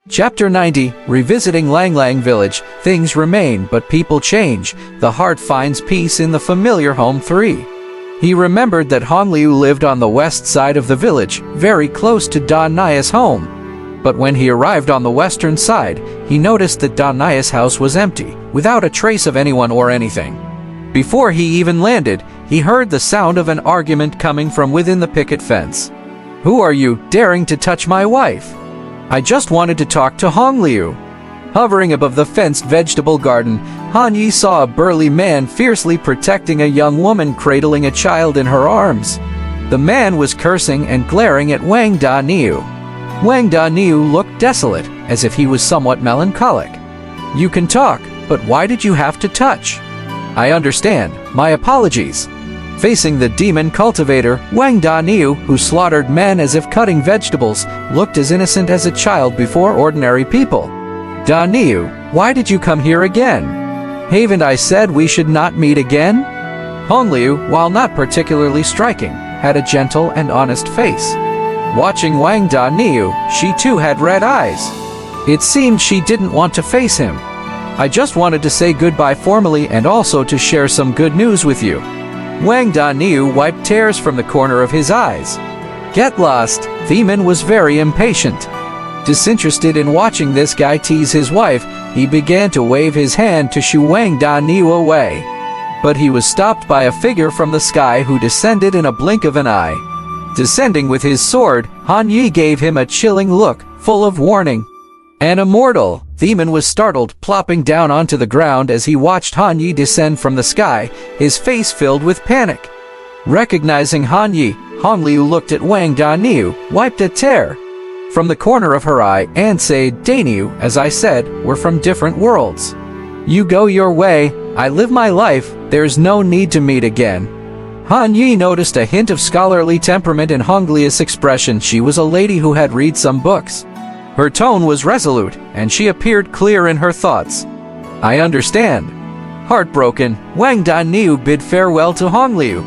Chapter 90, Revisiting Langlang Village. Things remain, but people change. The heart finds peace in the familiar home 3. He remembered that Hongliu lived on the west side of the village, very close to Da Nia's home. But when he arrived on the western side, he noticed that Da Nia's house was empty, without a trace of anyone or anything. Before he even landed, he heard the sound of an argument coming from within the picket fence. "Who are you, daring to touch my wife? I just wanted to talk to Hongliu." Hovering above the fenced vegetable garden, Han Yi saw a burly man fiercely protecting a young woman cradling a child in her arms. The man was cursing and glaring at Wang Daniu. Wang Daniu looked desolate, as if he was somewhat melancholic. "You can talk, but why did you have to touch?" "I understand. My apologies." Facing the demon cultivator, Wang Daniu, who slaughtered men as if cutting vegetables, looked as innocent as a child before ordinary people. "Daniu, why did you come here again? Haven't I said we should not meet again?" Hongliu, while not particularly striking, had a gentle and honest face. Watching Wang Daniu, she too had red eyes. It seemed she didn't want to face him. "I just wanted to say goodbye formally and also to share some good news with you." Wang Daniu wiped tears from the corner of his eyes. "Get lost." The man was very impatient. Disinterested in watching this guy tease his wife, he began to wave his hand to shoo Wang Daniu away. But he was stopped by a figure from the sky who descended in a blink of an eye. Descending with his sword, Han Yi gave him a chilling look, full of warning. "An immortal!" The man was startled, plopping down onto the ground as he watched Han Yi descend from the sky, his face filled with panic. Recognizing Han Yi, Hongliu looked at Wang Daniu, wiped a tear from the corner of her eye, and said, "Daniu, as I said, we're from different worlds. You go your way, I live my life, there's no need to meet again." Han Yi noticed a hint of scholarly temperament in Hongliu's expression. She was a lady who had read some books. Her tone was resolute, and she appeared clear in her thoughts. "I understand." Heartbroken, Wang Daniu bid farewell to Hongliu.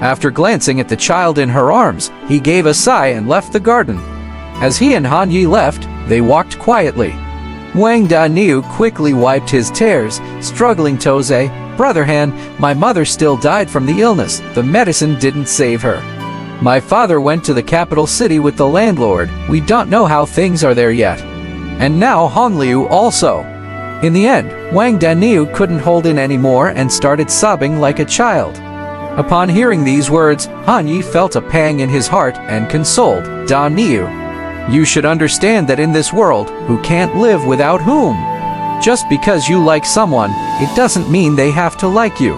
After glancing at the child in her arms, he gave a sigh and left the garden. As he and Han Yi left, they walked quietly. Wang Daniu quickly wiped his tears, struggling to say, "Brother Han, my mother still died from the illness. The medicine didn't save her. My father went to the capital city with the landlord. We don't know how things are there yet. And now Hongliu also." In the end, Wang Daniu couldn't hold in anymore and started sobbing like a child. Upon hearing these words, Han Yi felt a pang in his heart and consoled Daniu. "You should understand that in this world, who can't live without whom? Just because you like someone, it doesn't mean they have to like you.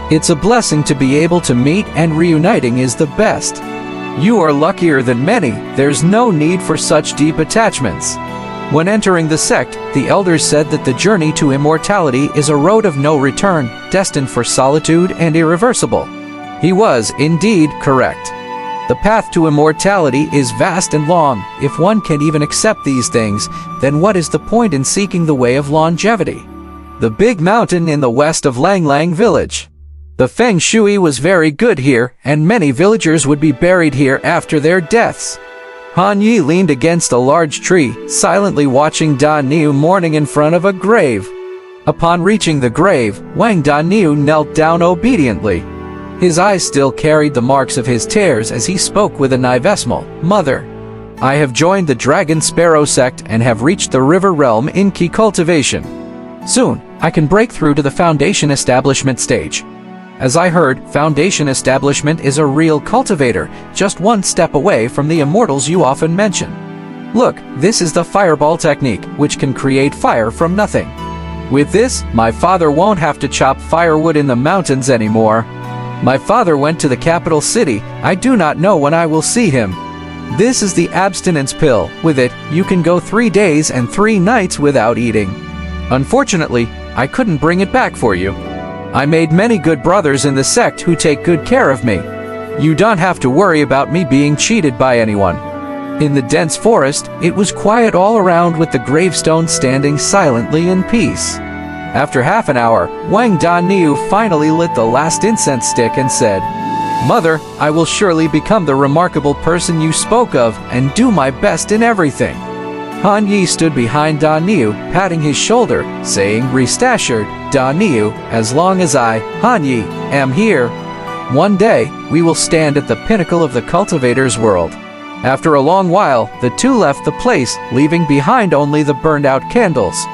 It's a blessing to be able to meet, and reuniting is the best. You are luckier than many. There's no need for such deep attachments." When entering the sect, the elders said that the journey to immortality is a road of no return, destined for solitude and irreversible. He was, indeed, correct. The path to immortality is vast and long. If one can even accept these things, then what is the point in seeking the way of longevity? The big mountain in the west of Langlang Village. The feng shui was very good here, and many villagers would be buried here after their deaths. Han Yi leaned against a large tree, silently watching Daniu mourning in front of a grave. Upon reaching the grave, Wang Daniu knelt down obediently. His eyes still carried the marks of his tears as he spoke with a naivesmal, "Mother, I have joined the Dragon Sparrow sect and have reached the river realm in cultivation. Soon, I can break through to the foundation establishment stage. As I heard, foundation establishment is a real cultivator, just one step away from the immortals you often mention. Look, this is the fireball technique, which can create fire from nothing. With this, my father won't have to chop firewood in the mountains anymore. My father went to the capital city. I do not know when I will see him. This is the abstinence pill. With it, you can go 3 days and 3 nights without eating. Unfortunately, I couldn't bring it back for you. I made many good brothers in the sect who take good care of me. You don't have to worry about me being cheated by anyone." In the dense forest, it was quiet all around, with the gravestone standing silently in peace. After half an hour, Wang Daniu finally lit the last incense stick and said, "Mother, I will surely become the remarkable person you spoke of and do my best in everything." Han Yi stood behind Da Niu, patting his shoulder, saying, "Rest assured, Da Niu, as long as I, Han Yi, am here, one day we will stand at the pinnacle of the cultivator's world." After a long while, the two left the place, leaving behind only the burned-out candles.